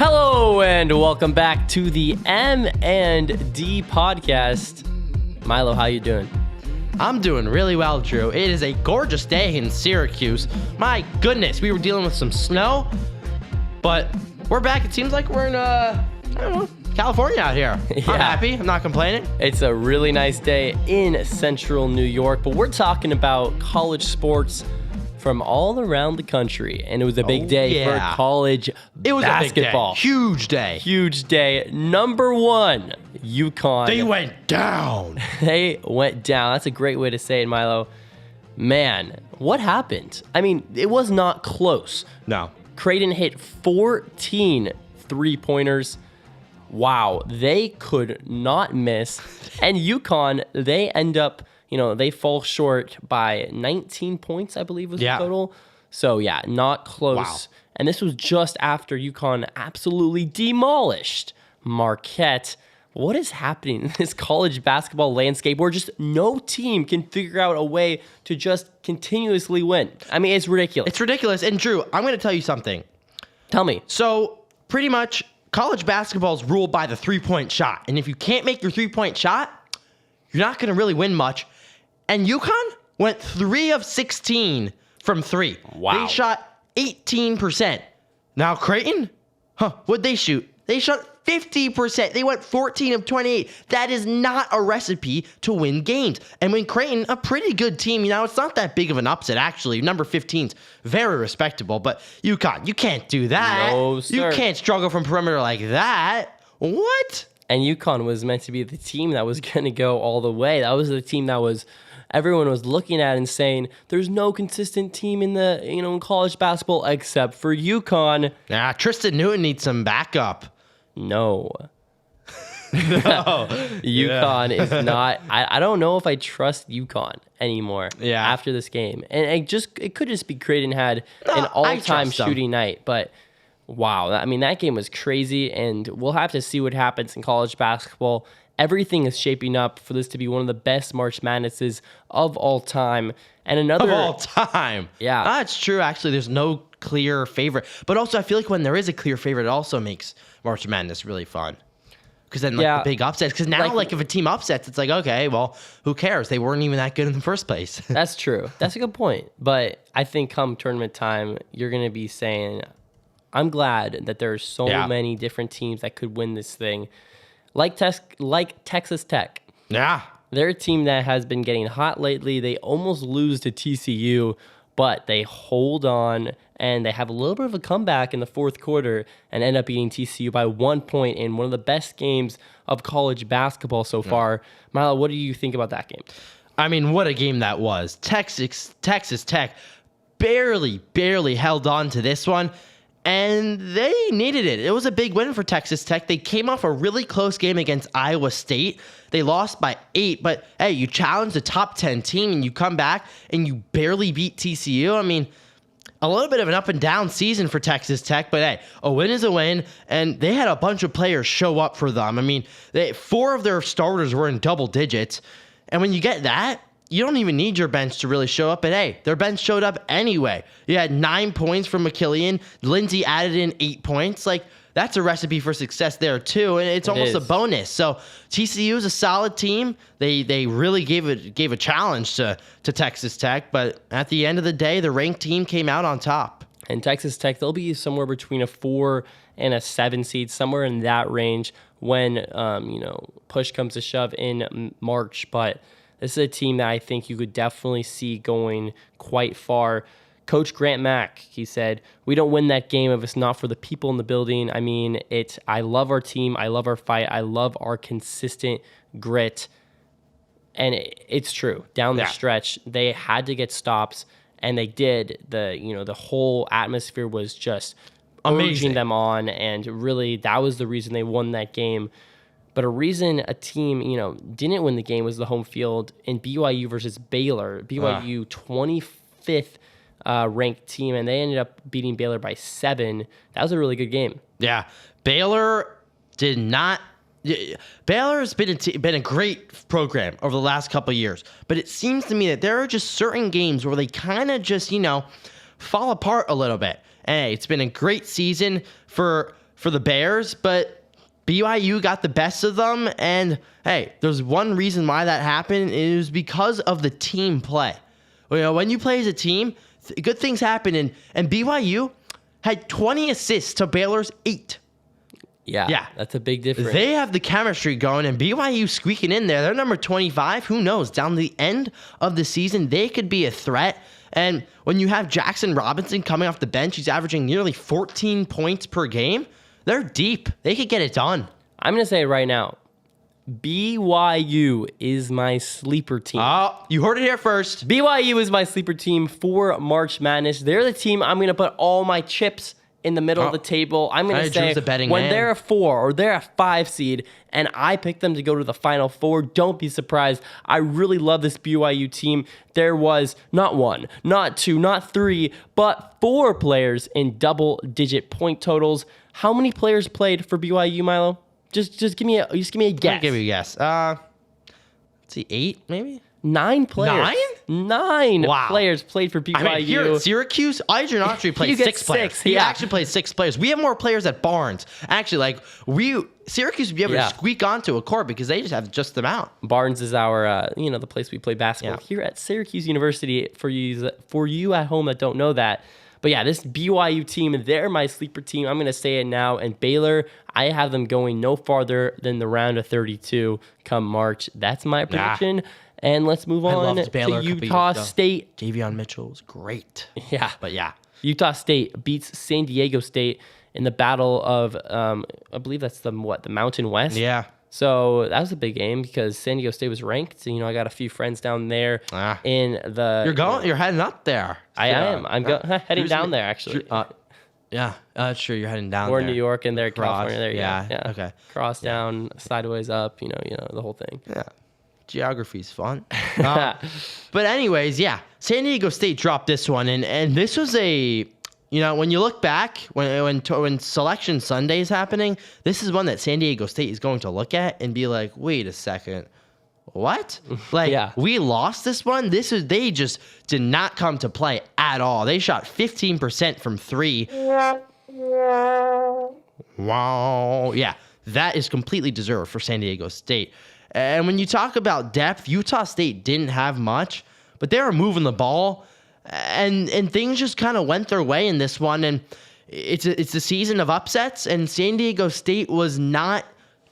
Hello and welcome back to the M&D podcast. Milo, how you doing? I'm doing really well, Drew. It is a gorgeous day in Syracuse. My goodness, we were dealing with some snow, but we're back. It seems like we're in, California out here. Yeah. I'm happy. I'm not complaining. It's a really nice day in central New York, but we're talking about college sports from all around the country, and it was a big day for college basketball. A big day. Huge day. Huge day. Number one, UConn. They went down. They went down. That's a great way to say it, Milo. Man, what happened? I mean, it was not close. No. Creighton hit 14 three-pointers. Wow, they could not miss. And UConn, they end up, they fall short by 19 points, I believe was the total. So, not close. Wow. And this was just after UConn absolutely demolished Marquette. What is happening in this college basketball landscape where just no team can figure out a way to just continuously win? I mean, it's ridiculous. It's ridiculous. And Drew, I'm going to tell you something. Tell me. So, pretty much, college basketball is ruled by the three-point shot. And if you can't make your three-point shot, you're not going to really win much. And UConn went 3 of 16 from 3. Wow. They shot 18%. Now, Creighton, what'd they shoot? They shot 50%. They went 14 of 28. That is not a recipe to win games. And when Creighton, a pretty good team, it's not that big of an upset, actually. Number 15's very respectable. But UConn, you can't do that. No, sir. You can't struggle from perimeter like that. What? And UConn was meant to be the team that was going to go all the way. That was the team that everyone was looking at and saying, there's no consistent team in the, in college basketball except for UConn. Nah, Tristan Newton needs some backup. No. No. UConn is not. I don't know if I trust UConn anymore after this game. And it could just be Creighton had an all-time shooting night. But wow, I mean, that game was crazy. And we'll have to see what happens in college basketball. Everything is shaping up for this to be one of the best March Madnesses of all time. And another... Of all time. Yeah. That's true. Actually, there's no clear favorite. But also, I feel like when there is a clear favorite, it also makes March Madness really fun. Because then, the big upsets. Because now, if a team upsets, it's like, okay, well, who cares? They weren't even that good in the first place. That's true. That's a good point. But I think come tournament time, you're going to be saying, I'm glad that there are so many different teams that could win this thing. Like Texas Tech. Yeah. They're a team that has been getting hot lately. They almost lose to TCU, but they hold on, and they have a little bit of a comeback in the fourth quarter and end up beating TCU by 1 point in one of the best games of college basketball so far. Milo, what do you think about that game? I mean, what a game that was. Texas Tech barely held on to this one. And they needed it. It was a big win for Texas Tech. They came off a really close game against Iowa State. They lost by 8, but hey, you challenged a top 10 team and you come back and you barely beat TCU. I mean, a little bit of an up and down season for Texas Tech, but hey, a win is a win, and they had a bunch of players show up for them. I mean, 4 of their starters were in double digits, and when you get that, you don't even need your bench to really show up, but hey, their bench showed up anyway. You had 9 points from McKillian. Lindsay added in 8 points. That's a recipe for success there too, and it's almost a bonus. So TCU is a solid team. They really gave a challenge to Texas Tech, but at the end of the day, the ranked team came out on top. And Texas Tech, they'll be somewhere between a 4 and a 7 seed, somewhere in that range when push comes to shove in March, but this is a team that I think you could definitely see going quite far. Coach Grant Mack, he said, we don't win that game if it's not for the people in the building. I mean, I love our team. I love our fight. I love our consistent grit. And it's true. Down the stretch, they had to get stops, and they did. The whole atmosphere was just urging them on, and really that was the reason they won that game. But a reason a team, didn't win the game was the home field in BYU versus Baylor. BYU 25th ranked team, and they ended up beating Baylor by 7. That was a really good game. Yeah. Baylor did not... Baylor has been a great program over the last couple of years, but it seems to me that there are just certain games where they kind of just, fall apart a little bit. And hey, it's been a great season for for the Bears, but BYU got the best of them. And hey, there's one reason why that happened. It was because of the team play. When you play as a team, good things happen. And BYU had 20 assists to Baylor's 8. Yeah, that's a big difference. They have the chemistry going, and BYU squeaking in there. They're number 25. Who knows? Down the end of the season, they could be a threat. And when you have Jackson Robinson coming off the bench, he's averaging nearly 14 points per game. They're deep. They could get it done. I'm going to say it right now. BYU is my sleeper team. Oh, you heard it here first. BYU is my sleeper team for March Madness. They're the team I'm going to put all my chips in the middle of the table. I'm going to say when they're a 4 or they're a 5 seed and I pick them to go to the Final Four, don't be surprised. I really love this BYU team. There was not 1, not 2, not 3, but 4 players in double-digit point totals. How many players played for BYU, Milo? Just give me a guess. I'll give you a guess. Let's see, 8 maybe? 9 players. 9 Wow. players played for BYU. I mean, here at Syracuse, Adrian Autry played 6 players. He actually played 6 players. We have more players at Barnes. Actually, Syracuse would be able to squeak onto a court because they just have just the amount. Barnes is our, the place we play basketball here at Syracuse University. For you at home that don't know that. But yeah, this BYU team, they're my sleeper team. I'm going to say it now. And Baylor, I have them going no farther than the round of 32 come March. That's my prediction. And let's move on to Utah State. Javion Mitchell was great. Yeah. But yeah. Utah State beats San Diego State in the battle of, I believe that's the Mountain West? Yeah. So that was a big game because San Diego State was ranked. I got a few friends down there in the... You're heading up there. I am. I'm heading down there, actually. Sure, you're heading down or there. New York and there, California. There, yeah. Okay. Cross down, sideways up, the whole thing. Yeah. Geography's fun. But anyways, yeah. San Diego State dropped this one. And this was a... when you look back, when Selection Sunday is happening, this is one that San Diego State is going to look at and be like, wait a second. What? We lost this one? They just did not come to play at all. They shot 15% from 3. Wow. Yeah, that is completely deserved for San Diego State. And when you talk about depth, Utah State didn't have much, but they were moving the ball, and things just kind of went their way in this one. And it's a season of upsets, and San Diego State was not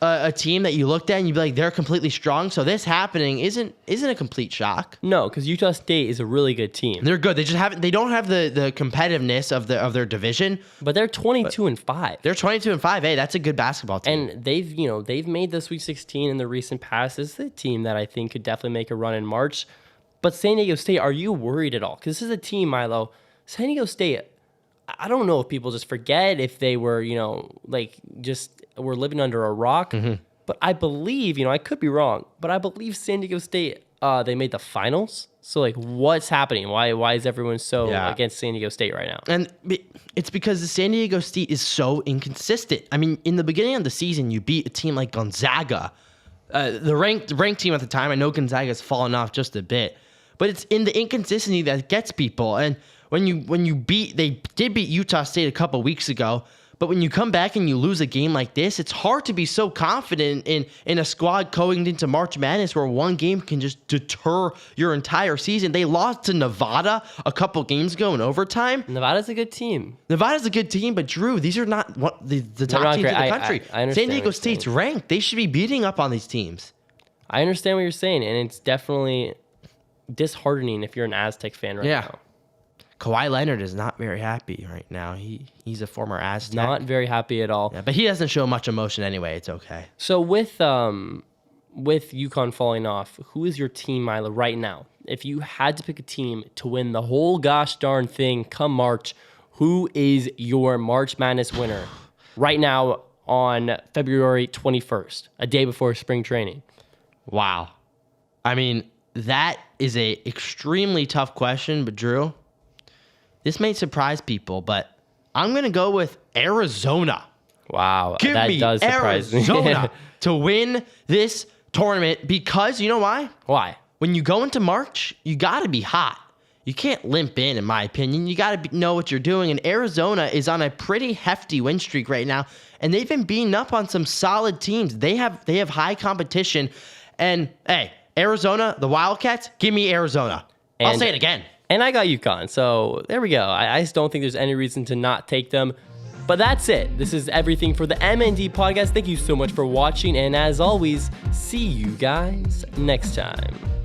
a team that you looked at and you'd be like, they're completely strong. So this happening isn't a complete shock. No, because Utah State is a really good team. They're good. They don't have the competitiveness of their division. But they're 22-5. They're 22-5. Hey, that's a good basketball team. And they've made the Sweet 16 in the recent past. This is a team that I think could definitely make a run in March. But San Diego State, are you worried at all? Because this is a team, Milo. San Diego State, I don't know if people just forget if they were, just were living under a rock. Mm-hmm. But I believe, I could be wrong, but I believe San Diego State, they made the finals. So, what's happening? Why is everyone so against San Diego State right now? And it's because the San Diego State is so inconsistent. I mean, in the beginning of the season, you beat a team like Gonzaga, the ranked team at the time. I know Gonzaga's fallen off just a bit, but it's in the inconsistency that gets people. And when you they did beat Utah State a couple weeks ago, but when you come back and you lose a game like this, it's hard to be so confident in a squad going into March Madness where one game can just deter your entire season. They lost to Nevada a couple games ago in overtime. Nevada's a good team. But Drew, these are not the top teams in the country. I understand San Diego State's ranked. They should be beating up on these teams. I understand what you're saying, and it's definitely disheartening if you're an Aztec fan right now. Kawhi Leonard is not very happy right now. He's a former Aztec. Not very happy at all. Yeah, but he doesn't show much emotion anyway. It's okay. So with UConn falling off, who is your team, Milo, right now? If you had to pick a team to win the whole gosh darn thing come March, who is your March Madness winner right now on February 21st, a day before spring training? Wow. I mean, that is a extremely tough question, but Drew, this may surprise people, but I'm going to go with Arizona. Wow. Give me does surprise Arizona me. to win this tournament because you know why? Why? When you go into March, you got to be hot. you can't limp in my opinion. You got to know what you're doing. And Arizona is on a pretty hefty win streak right now, and they've been beating up on some solid teams. They have high competition. And hey, Arizona, the Wildcats, give me Arizona. I'll say it again. And I got UConn. So there we go. I just don't think there's any reason to not take them. But that's it. This is everything for the M&D podcast. Thank you so much for watching. And as always, see you guys next time.